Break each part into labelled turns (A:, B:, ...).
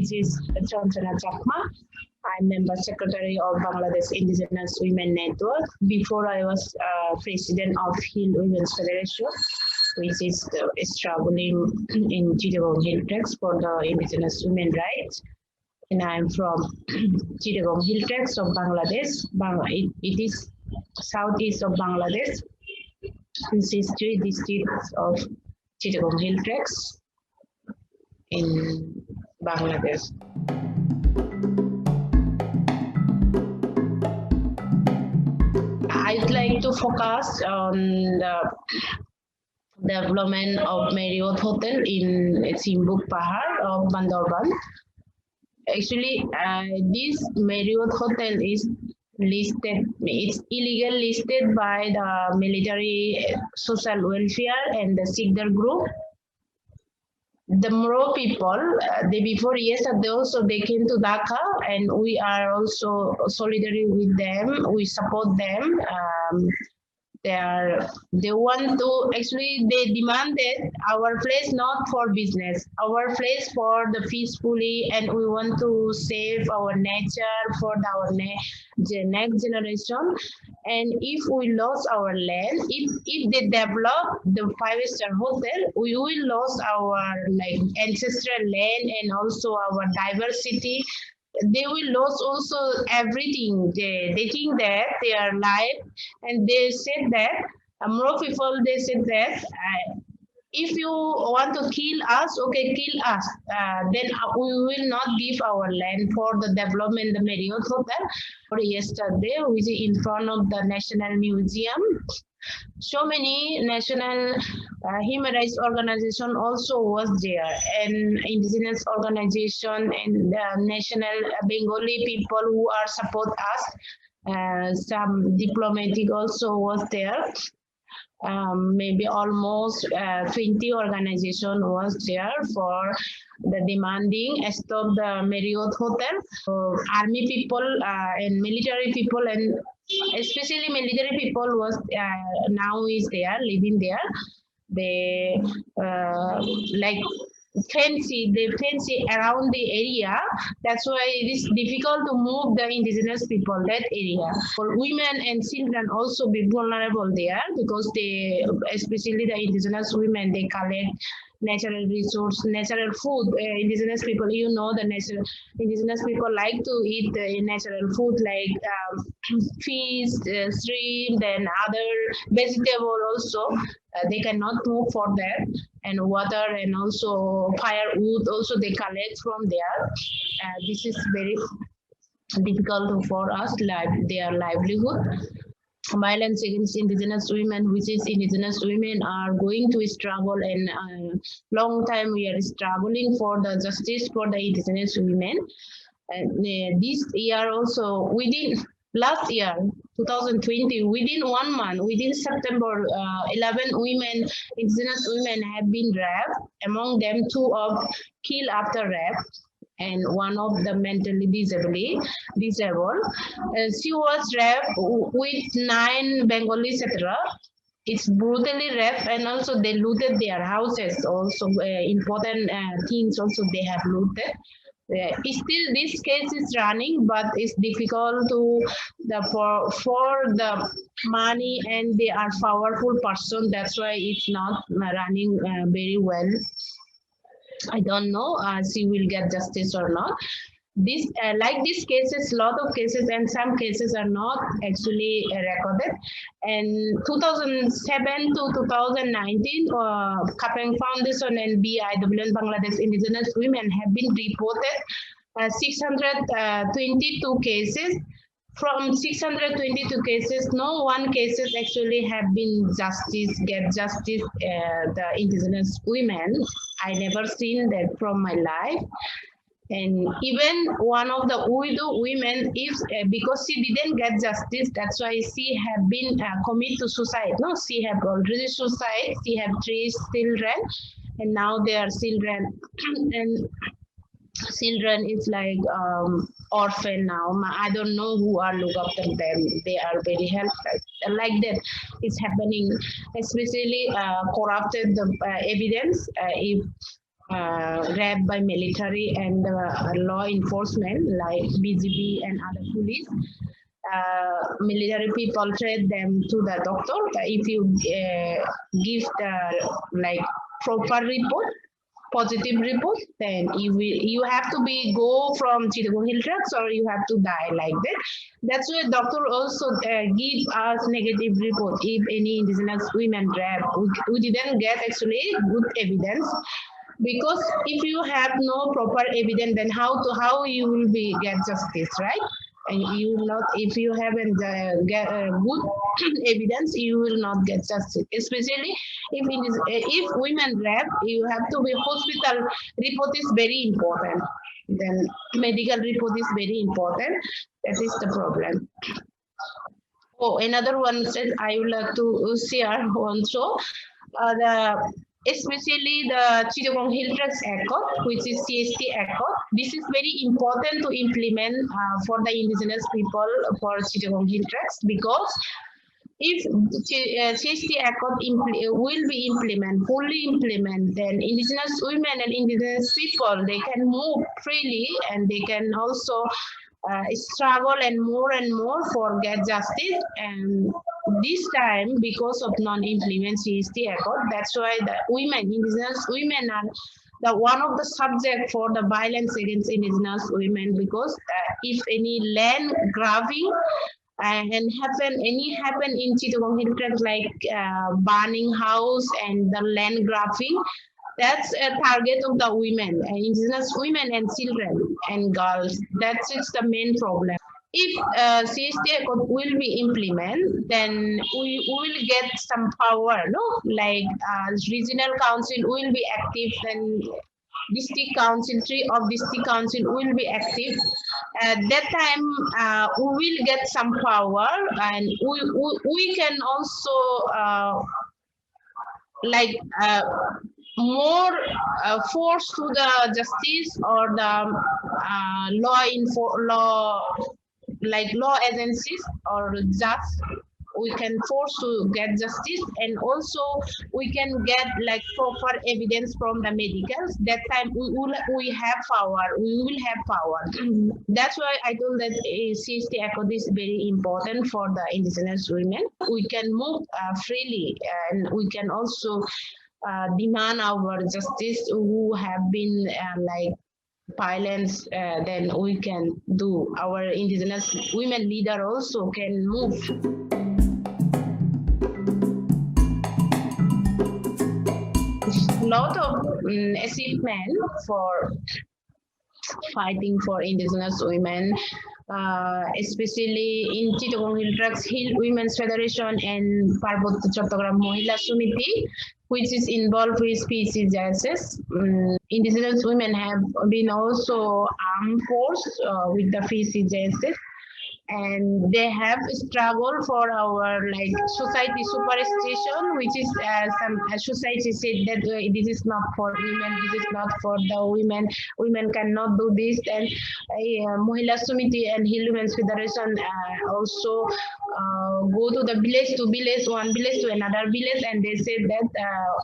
A: which is Chanchana Chakma. I'm member secretary of Bangladesh Indigenous Women Network. Before I was president of Hill Women's Federation, which is struggling in Chittagong Hill Tracts for the indigenous women rights. And I'm from Chittagong Hill Tracts of Bangladesh. It is southeast of Bangladesh. This is 3 districts of Chittagong Hill Tracts in Bangladesh. I'd like to focus on the development of Marriot Hotel in Simbuk Pahar of Bandorban. Actually, this Marriot Hotel is listed, it's illegal listed by the military social welfare and the Sikhdar group. The Moro people, before yesterday also they came to Dhaka, and we are also solidary with them. We support them. They want to, actually they demanded our place not for business, our place for the peacefully, and we want to save our nature for our next generation. And if we lost our land, if they develop the 5-star hotel, we will lose our ancestral land and also our diversity. They will lose also everything. They think that they are alive, and they said that Moro people, they said that if you want to kill us, okay, kill us. Then we will not give our land for the development of the Marriot Hotel. Yesterday, which is in front of the National Museum. So many national human rights organization also was there, and indigenous organization and national Bengali people who are support us. Some diplomatic also was there. Maybe almost 20 organization was there for the demanding stop the Marriot Hotel. So army people and military people, and especially military people was now is there, living there. They fancy around the area. That's why it is difficult to move the indigenous people that area. For women and children also be vulnerable there, because they, especially the indigenous women, they collect natural resource, natural food. Indigenous people, you know, the indigenous people like to eat natural food like fish, shrimp, then other vegetable also. They cannot move for that, and water and also firewood also they collect from there. This is very difficult for us, their livelihood. Violence against indigenous women, which is indigenous women are going to struggle, and long time we are struggling for the justice for the indigenous women. And this year also, last year 2020, within 1 month, within September, 11 women, indigenous women have been raped. Among them, 2 of killed after rape, and 1 of the mentally disabled. She was raped with 9 Bengali settler. It's brutally raped, and also they looted their houses. Also, important things also they have looted. Still, this case is running, but it's difficult to for the money, and they are powerful person. That's why it's not running very well. I don't know she will get justice or not. This like these cases, lot of cases, and some cases are not actually recorded. And 2007 to 2019, Kapeng Foundation and BIWN Bangladesh Indigenous Women have been reported 622 cases. From 622 cases, no one cases actually have been get justice. The indigenous women, I never seen that from my life. And even one of the widow women, if because she didn't get justice, that's why she have been committed to suicide. No, she have already suicide. She have 3 children, and now they are children, and children is like orphan now. I don't know who are look after them. They are very helpless. Like that, it's happening. Especially corrupted the evidence. If raped by military and law enforcement like BGP and other police. Military people treat them to the doctor. If you give the like proper report, positive report, then you have to go from Chittagong Hill Tracts or you have to die like that. That's why doctor also give us negative report if any indigenous women rape. We didn't get actually good evidence, because if you have no proper evidence, then how you will get justice, right? And you will not, if you haven't get good evidence, you will not get justice. Especially if women rape, you have to be hospital report is very important. Then medical report is very important. That is the problem. Oh, another one said I would like to share also especially the Chittagong Hill Tracts Accord, which is CHT Accord. This is very important to implement for the indigenous people for Chittagong Hill Tracts, because if CHT Accord will be fully implemented, then indigenous women and indigenous people, they can move freely and they can also struggle and more for get justice. And this time, because of non-implement CHT Accord, that's why the indigenous women are the one of the subject for the violence against indigenous women, because if any land grabbing and happen in Chittagong Hill Tracts, like burning house and the land grabbing, that's a target of the women, indigenous women and children and girls. That's the main problem. If CHT Accord will be implemented, then we will get some power, no? Like regional council will be active, and district council, 3 of district council will be active. At that time, we will get some power, and we can also like more force to the justice or the law agencies or judge. We can force to get justice, and also we can get like proper evidence from the medicals. That time we have power. We will have power. That's why I told that CHT Accord is very important for the indigenous women. We can move freely, and we can also demand our justice who have been like violence. Then we can do. Our indigenous women leader also can move. Lot of achievement for fighting for indigenous women, especially in Chittagong Hill Tracts Hill Women's Federation and Parvati Chattogram Mohila Sumiti, which is involved with PCJSS. Indigenous women have been also armed force with the PCJSS, and they have struggled for our like society superstition, which is some society said that this is not for women, this is not for the women cannot do this. And Mohila Sumiti and Hill Women's Federation also go to the village to village, one village to another village, and they said that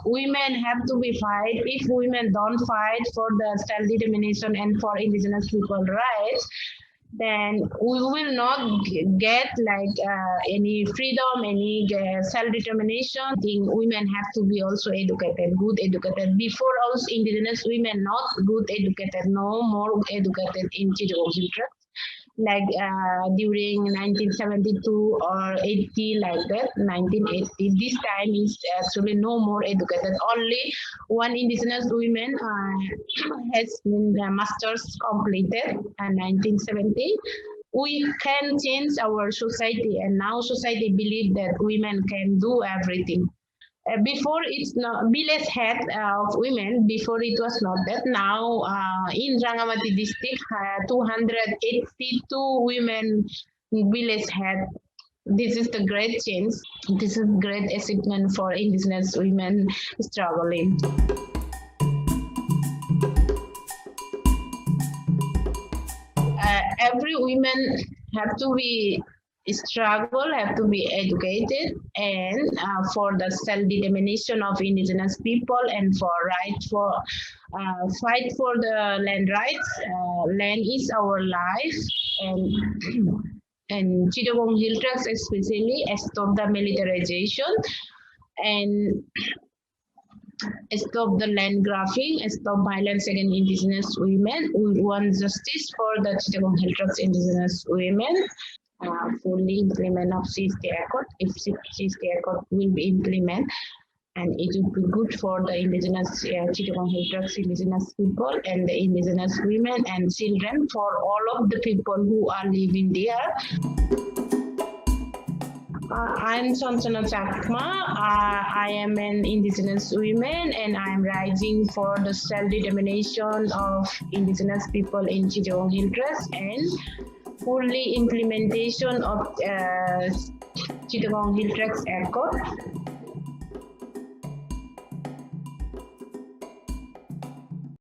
A: women have to be fight. If women don't fight for the self-determination and for indigenous people rights, then we will not get like any freedom, any self-determination. I think women have to be also educated, good educated. Before us, indigenous women not good educated, no more educated in Chittagong Hill Tracts. Like during 1972 or 80, like that, 1980. This time is actually no more educated. Only one indigenous woman has been master's completed in 1970. We can change our society, and now society believe that women can do everything. Before it's not village head of women. Before it was not that. Now in Rangamati district, 282 women village head. This is the great change. This is great achievement for indigenous women struggling. Every woman have to be struggle, have to be educated, and for the self-determination of indigenous people and for fight for the land rights. Land is our life, and and Chittagong Hill Tracts especially stop the militarization and stop the land grabbing, stop violence against indigenous women. We want justice for the Chittagong Hill Tracts indigenous women. Fully implement of CHT Accord. If CHT Accord will be implemented, and it will be good for the indigenous Chittagong Hill Tracts indigenous people and the indigenous women and children, for all of the people who are living there. I'm Chanchana Chakma. I am an indigenous woman and I am rising for the self-determination of indigenous people in Chittagong Hill Tracts and fully implementation of Chittagong Hill Tracts Accord.